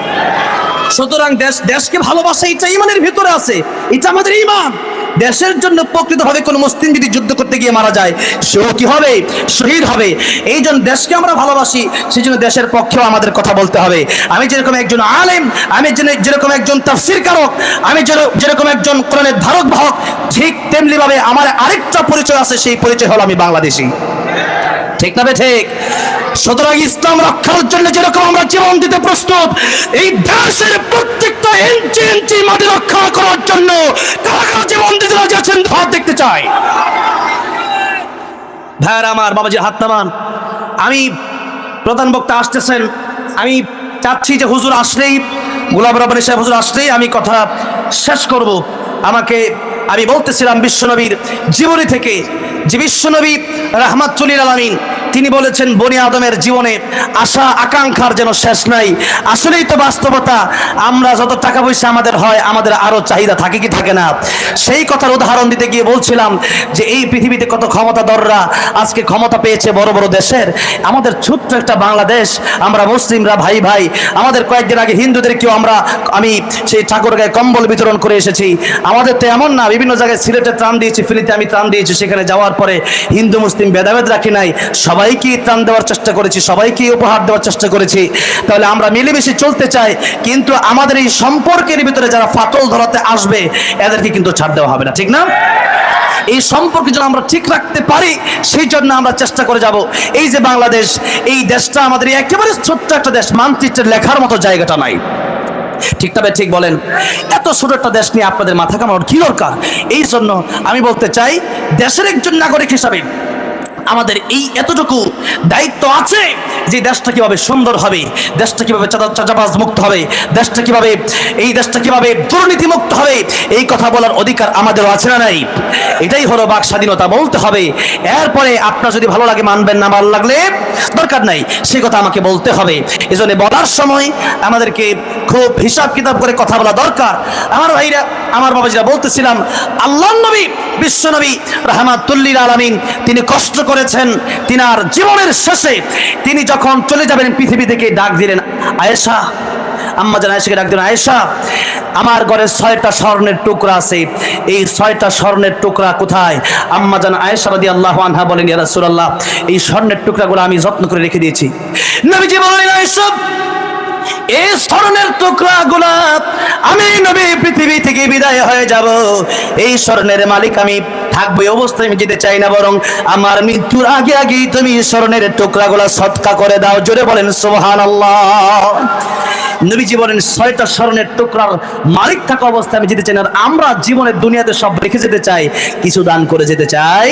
Speaker 1: সুতরাং দেশকে ভালোবাসা এটা ইমানের ভিতরে আছে, এটা আমাদের ইমান। দেশের জন্য প্রকৃতভাবে কোনো মুসলিম যদি যুদ্ধ করতে গিয়ে মারা যায়, সেও কি হবে? শহীদ হবে। এই জন্য দেশকে আমরা ভালোবাসি, সেই জন্য দেশের পক্ষেও আমাদের কথা বলতে হবে। আমি যেরকম একজন আলেম, আমি যেরকম একজন তাফসীর কারক, আমি যেরকম একজন কোরআনের ধারক বাহক, ঠিক তেমনি ভাবে আমার আরেকটা পরিচয় আছে, সেই পরিচয় হলো আমি বাংলাদেশী, ঠিক না ঠিক? সুতরাং ইসলাম রক্ষার জন্য যেরকম আমরা জীবন দিতে প্রস্তুত, এই দেশের প্রত্যেকটা ইঞ্চি মাটি রক্ষা করার জন্য কারা জীবন দিতে রাজি আছেন, হাত দেখতে চাই। ভাইরা আমার, বাবাজি হাত নামান। আমি প্রধান বক্তা আসতেছেন, আমি চাচ্ছি যে হুজুর আসলেই, গোলাম রব্বানী সাহেব হুজুর আসলেই আমি কথা শেষ করব। আমি বলতেছিলাম বিশ্বনবীর জীবনী থেকে, যে বিশ্বনবী রাহমাতুল লিল আলামিন তিনি বলেছেন, বনি আদমের জীবনে আশা আকাঙ্ক্ষার যেন শেষ নাই। আসলেই তো বাস্তবতা, আমরা যত টাকা পয়সা আমাদের হয়, আমাদের আরো চাহিদা থাকে কি থাকে না? সেই কথার উদাহরণ দিতে গিয়ে বলছিলাম যে এই পৃথিবীতে কত ক্ষমতাধররা আজকে ক্ষমতা পেয়েছে বড় বড় দেশের, আমাদের ছোট্ট একটা বাংলাদেশ, আমরা মুসলিমরা ভাই ভাই, আমাদের কয়েকদিন আগে হিন্দুদেরকেও আমি সেই ঠাকুরগাঁয়ে কম্বল বিতরণ করে এসেছি। আমাদের তো এমন না, বিভিন্ন জায়গায় সিলেটে ত্রাণ দিয়েছি, ফিলিতে আমি ত্রাণ দিয়েছি, সেখানে যাওয়ার পরে হিন্দু মুসলিম ভেদাভেদ রাখি নাই, সবাইকে ত্রাণ দেওয়ার চেষ্টা করেছি, সবাইকে উপহার দেওয়ার চেষ্টা করেছি। তাহলে আমরা মিলেমিশে চলতে চাই, কিন্তু আমাদের এই সম্পর্কের ভিতরে যারা ফাটল ধরাতে আসবে, এদেরকে কিন্তু ছাড় দেওয়া হবে না, ঠিক না? এই সম্পর্ক যেন আমরা ঠিক রাখতে পারি, সেই জন্য আমরা চেষ্টা করে যাব। এই যে বাংলাদেশ, এই দেশটা আমাদের একেবারে ছোট্ট একটা দেশ, মানচিত্রের লেখার মতো জায়গাটা নাই, ঠিক তবে ঠিক বলেন? এত ছোট একটা দেশ নিয়ে আপনাদের মাথা কামানোর কি দরকার? এই জন্য আমি বলতে চাই, দেশের একজন নাগরিক হিসাবে আমাদের এই এতটুকু দায়িত্ব আছে যে দেশটা কিভাবে সুন্দর হবে, দেশটা কিভাবে চাঁদাবাজ মুক্ত হবে, এই দেশটা কিভাবে দুর্নীতি মুক্ত হবে, এই কথা বলার অধিকার আমাদেরও আছে না নাই? এটাই হলো বাক স্বাধীনতা, বলতে হবে। এরপরে আপনার যদি ভালো লাগে মানবেন, না ভালো লাগলে দরকার নাই, সেই কথা আমাকে বলতে হবে। এজন্য বলার সময় আমাদেরকে খুব হিসাব কিতাব করে কথা বলা দরকার। আমার ভাইরা, আমার বাবাজিরা বলতেছিলাম, আল্লাহর নবী বিশ্ব নবী রাহমাতুল লিল আলামিন তিনি কষ্ট করেছেন। তিনার জীবনের শেষে তিনি যখন চলে যাবেন পৃথিবী থেকে ডাক দিলেন আয়েশা, আম্মা জান আয়েশাকে ডাক দিলেন, আয়েশা আমার ঘরে 6টা স্বর্ণের টুকরা আছে, এই 6টা স্বর্ণের টুকরা কোথায়? আম্মা জান আয়েশা রাদিয়াল্লাহু আনহা বলেন, ইয়া রাসূলুল্লাহ এই স্বর্ণের টুকরাগুলো আমি যত্ন করে রেখে দিয়েছি। নবীজি বললেন, আয়েশা এই স্বর্ণের টুকরাগুলো আমি নবী পৃথিবী থেকে বিদায় হয়ে যাব, এই স্বর্ণের মালিক আমি থাকবো এই অবস্থায় আমি যেতে চাই না, বরং আমার মৃত্যুর আগে আগেই তুমি স্বর্ণের টুকরাগুলো সদকা করে দাও। জোরে বলেন সুবহানাল্লাহ। নবীজি বলেন 6টা স্বর্ণের টুকরার মালিক থাকা অবস্থায় আমি যেতে চাই না। আমরা জীবনের দুনিয়াতে সব রেখে যেতে চাই, কিছু দান করে যেতে চাই।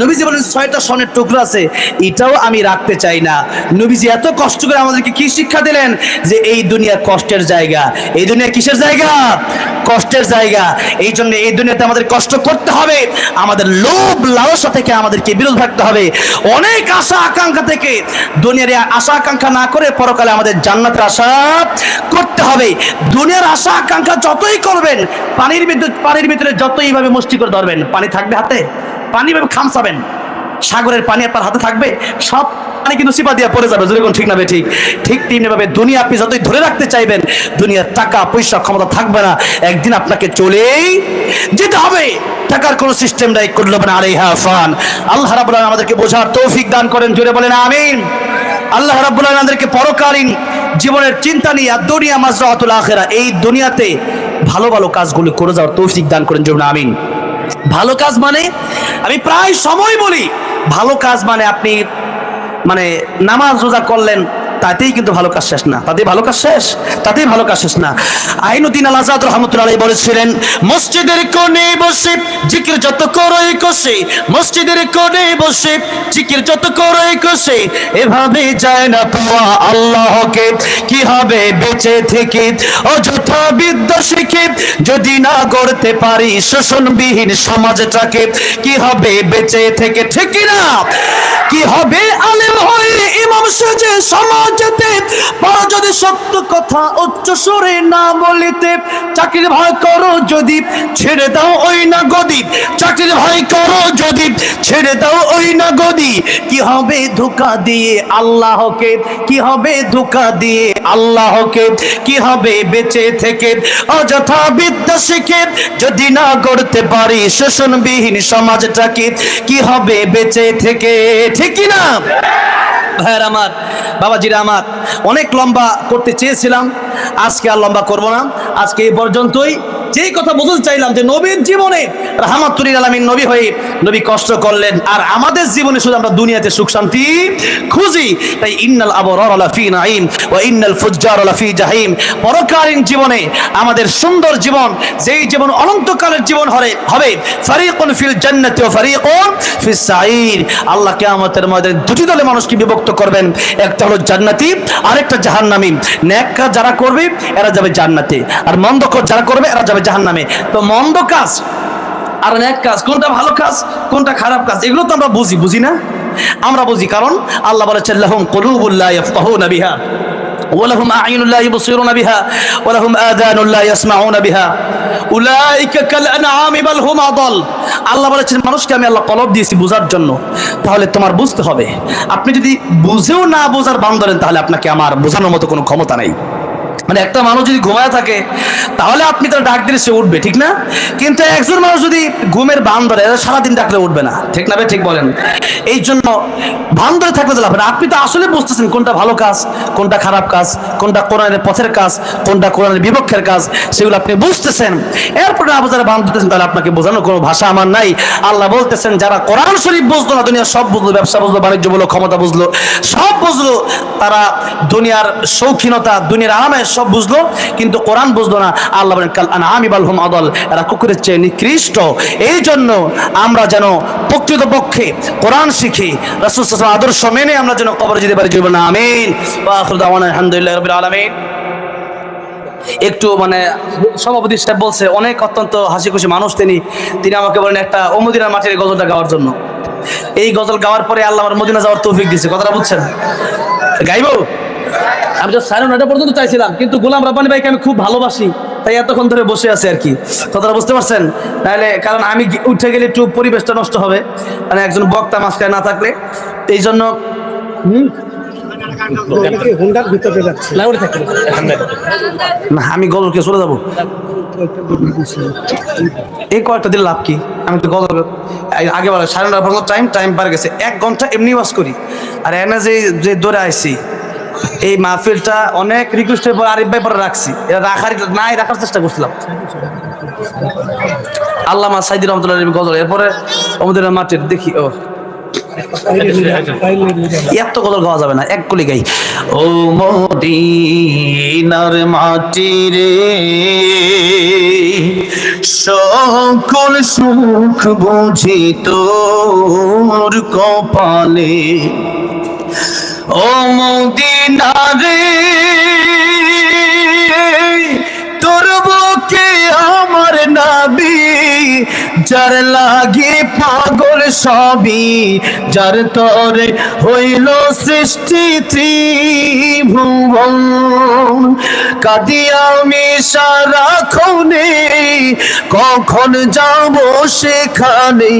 Speaker 1: নবীজি বলেন 6টা স্বর্ণের টুকরা আছে, এটাও আমি রাখতে চাই না। নবীজি এত কষ্ট করে আমাদেরকে কি শিক্ষা দিলেন যে এই দুনিয়া কষ্টের জায়গা। এই দুনিয়া কিসের জায়গা? কষ্টের জায়গা। এই জন্য এই দুনিয়াতে আমাদের কষ্ট করতে হবে, আমাদের লোভ লালসা থেকে আমাদেরকে বিরত থাকতে হবে, অনেক আশা আকাঙ্ক্ষা থেকে দুনিয়ার আশা আকাঙ্ক্ষা না করে পরকালে আমাদের জান্নাতের আশা করতে হবে। দুনিয়ার আশা আকাঙ্ক্ষা যতই করবেন, পানির ভিতরে যতই ভাবে মুষ্টি করে ধরবেন, পানি থাকবে হাতে? পানি ভাবে খামসাবেন, সাগরের পানি আপনার হাতে থাকবে? সব পানি কিন্তু সিপা দিয়ে পড়ে যাবে। যেরকম ঠিক না ঠিক? ঠিক তেমনিভাবে দুনিয়া আপনি যতই ধরে রাখতে চাইবেন, দুনিয়ার টাকা পয়সা ক্ষমতা থাকবে না, একদিন আপনাকে চলেই যেতে হবে। টাকার কোনো সিস্টেম নাই, করলে না আলাইহা ফান। আল্লাহ রাব্বুল আলামিন আমাদেরকে বোঝার তৌফিক দান করেন, জোরে বলেন আমিন। আল্লাহ রাব্বুল আলামিন আমাদেরকে পরকালীন জীবনের চিন্তা নিয়ে দুনিয়া মাজরাতুল আখিরা, এই দুনিয়াতে ভালো ভালো কাজগুলো করে যাওয়ার তৌফিক দান করেন, জোরে বলেন আমিন। ভালো কাজ মানে আমি প্রায় সময় বলি, ভালো কাজ মানে আপনি মানে নামাজ রোজা করলেন, তাতেই কিন্তু ভালো কাজ শেষ না, তাতেই ভালো কাজ শেষ, তাতেই ভালো কাজ শেষ না। আইনুদ্দিন আল আজাদ রহমতুল্লাহ আলাইহি বলেছিলেন, মসজিদের কোণে বসে জিকির যত করই কষে, মসজিদের কোণে বসে জিকির যত করই কষে, এভাবে যায় না পাওয়া আল্লাহকে, কি হবে বেঁচে থেকে অযথা বিদ্যা শিখে, যদি না গড়তে পারি শোষণবিহীন সমাজটাকে, কি হবে বেঁচে থেকে, ঠিক না? কি হবে আলেম হয়ে ইমাম সেজে সমাজেতে, পর যদি সত্য কথা উচ্চ সুরে না বলিতে, চাকরির ভয় করো যদি ছেড়ে দাও ওই না গদি, চাকরির ভয় করো যদি ছেড়ে দাও ওই না গদি, কি হবে ধোঁকা দিয়ে আল্লাহকে, কি হবে ধোঁকা দিয়ে আল্লাহকে, কি হবে বেঁচে থেকে অযথা বিদ্যা শিখে, যদি না গড়তে পারি শোষণবিহীন সমাজটাকে, কি হবে বেঁচে থেকে, ঠিক কি না? ভাইয়ের আমার, বাবাজিরা আমার, অনেক লম্বা করতে চেয়েছিলাম, আজকে আর লম্বা করব না। আজকে এই পর্যন্তই। যেই কথা বলতে চাইলাম যে নবীর জীবনে রাহমাতুল লিল আলামিন নবী হয়ে নবী কষ্ট করলেন, আর আমাদের জীবনে শুধু আমরা দুনিয়াতে সুখ শান্তি খুঁজি। তাই ইন্নাল আবরার লাফি নাঈম ওয়া ইন্নাল ফুজ্জার লাফি জাহিম, পরকালীন জীবনে আমাদের সুন্দর জীবন, যেই জীবন অনন্তকালের জীবন হবে, ফারিকুন ফিল জান্নাতি ওয়া ফারিকুন ফিস সাঈর। আল্লাহ কিয়ামতের ময়দানে দুটি দলে মানুষকে বিভক্ত করবেন, একটা হলো জান্নাতি, আরেকটা জাহান্নামী। নেক কাজ যারা করবে এরা যাবে জান্নাতে, আর মন্দ কাজ যারা করবে এরা যাবে জাহান্নামে। তো মন্দ কাজ আর নেক কাজ, কোনটা ভালো কাজ কোনটা খারাপ কাজ, এগুলো তো আমরা বুঝি না? আমরা বুঝি, কারণ আল্লাহ বলেছেন লাহুম কুলুবুল লা ইয়াফকাহুনা বিহা ওয়া লাহুম আ'ইনুন লা ইবসিরুনা বিহা ওয়া লাহুম আযানুন লা ইয়াসমাউনা বিহা উলাইকা কাল আনআমি বাল হুম আদাল। আল্লাহ বলেছেন মানুষকে আমি আল্লাহ কলব দিয়েছি বোঝার জন্য, তাহলে তোমার বুঝতে হবে। আপনি যদি বুঝেও না বোঝার বান ধরেন, তাহলে আপনাকে আমার বোঝানোর মতো কোনো ক্ষমতা নেই। মানে একটা মানুষ যদি ঘুমায় থাকে, তাহলে আপনি তার ডাক দিলে সে উঠবে, ঠিক না? কিন্তু একজন মানুষ যদি ঘুমের ভান ধরে, সারাদিন ডাকলে উঠবে না, ঠিক না? ঠিক বলেন। এই জন্য ভান ধরে থাকলে তো লাভ না। আপনি তো আসলে বুঝতেছেন কোনটা ভালো কাজ, কোনটা খারাপ কাজ, কোনটা কোরআনের পথের কাজ, কোনটা কোরআনের বিপক্ষের কাজ, সেগুলো আপনি বুঝতেছেন। এরপরে আপনি যারা ভান ধরতেছেন, তাহলে আপনাকে বোঝানোর কোনো ভাষা আমার নাই। আল্লাহ বলতেছেন যারা কোরআন শরীফ বুঝলো না, দুনিয়া সব বুঝলো, ব্যবসা বুঝলো, বাণিজ্য বুঝলো, ক্ষমতা বুঝলো, সব বুঝলো, তারা দুনিয়ার শৌখিনতা, দুনিয়ার আরামে সব বুঝলো, কিন্তু কোরআন বুঝলো না। আল্লাহ বলেন কাল আনআমি বাল হুম আদাল, এরা কুকুরের চেয়ে নিকৃষ্ট। এই জন্য আমরা যেন প্রকৃতপক্ষে কোরআন শিখি, রাসূল সাল্লাল্লাহু আলাইহি ওয়াসাল্লাম আদর্শ মেনে আমরা যেন কবরে যেতে পারি, জীবনে আমিন। ওয়া আখিরু দাওয়ানা আলহামদুলিল্লাহি রাব্বিল আলামিন। একটু মানে সভাপতি সাহেব বলছে অনেক অত্যন্ত হাসি খুশি মানুষ তিনি আমাকে বলেন একটা ও মদিনার মাটির গজলটা গাওয়ার জন্য। এই গজল গাওয়ার পরে আল্লাহ আমার মদিনা যাওয়ার তৌফিক দিয়েছে, কথাটা বুঝছেন? গাইবো? আমি তো সাড়ে 9টা পর্যন্ত চাইছিলাম, কিন্তু গোলাম রাব্বানী ভাইকে আমি খুব ভালোবাসি, তাই এতক্ষণ ধরে বসে আছে আর কি, কথাটা বুঝতে পারছেন? তাহলে কারণ আমি উঠে গেলে একটু পরিবেশটা নষ্ট হবে, মানে একজন বক্তা মাঝখানে না থাকলে, এই জন্য না আমি গজলকে চলে যাবো। এই কয়েকটা দিন লাভ কি, আমি তো গজল আগে বলে 9:30 টাইম পার গেছে, 1 ঘন্টা এমনি ওয়াজ করি। আর এনে যে দৌড়ে আইছি এই মাহফিলটা অনেক রিকোয়েস্টের পর আরিফ ভাই পরে রাখছি, এটা রাখার চেষ্টা করছিলাম। আল্লামা সাইদি রহমতুল্লাহ গজল, এরপরে আমাদের মাঠের দেখি ও এত গজল গাওয়া যাবে না, এক কলি গাই। ও মদিনার মাটি রে সকল সুখ বুঝি তোর কপালে, ও মদিনা রে তোর বুকে আমার নাবি, যার লাগে পাগল সবই, যার তরে হইল সৃষ্টি ত্রিভুবন। কাঁদি আমি সারাক্ষণে, কখন যাব সেখানে,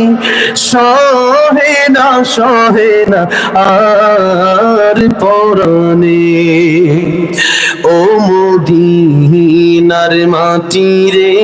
Speaker 1: সহে না আর পরাণে। ও মদিনার মাটি রে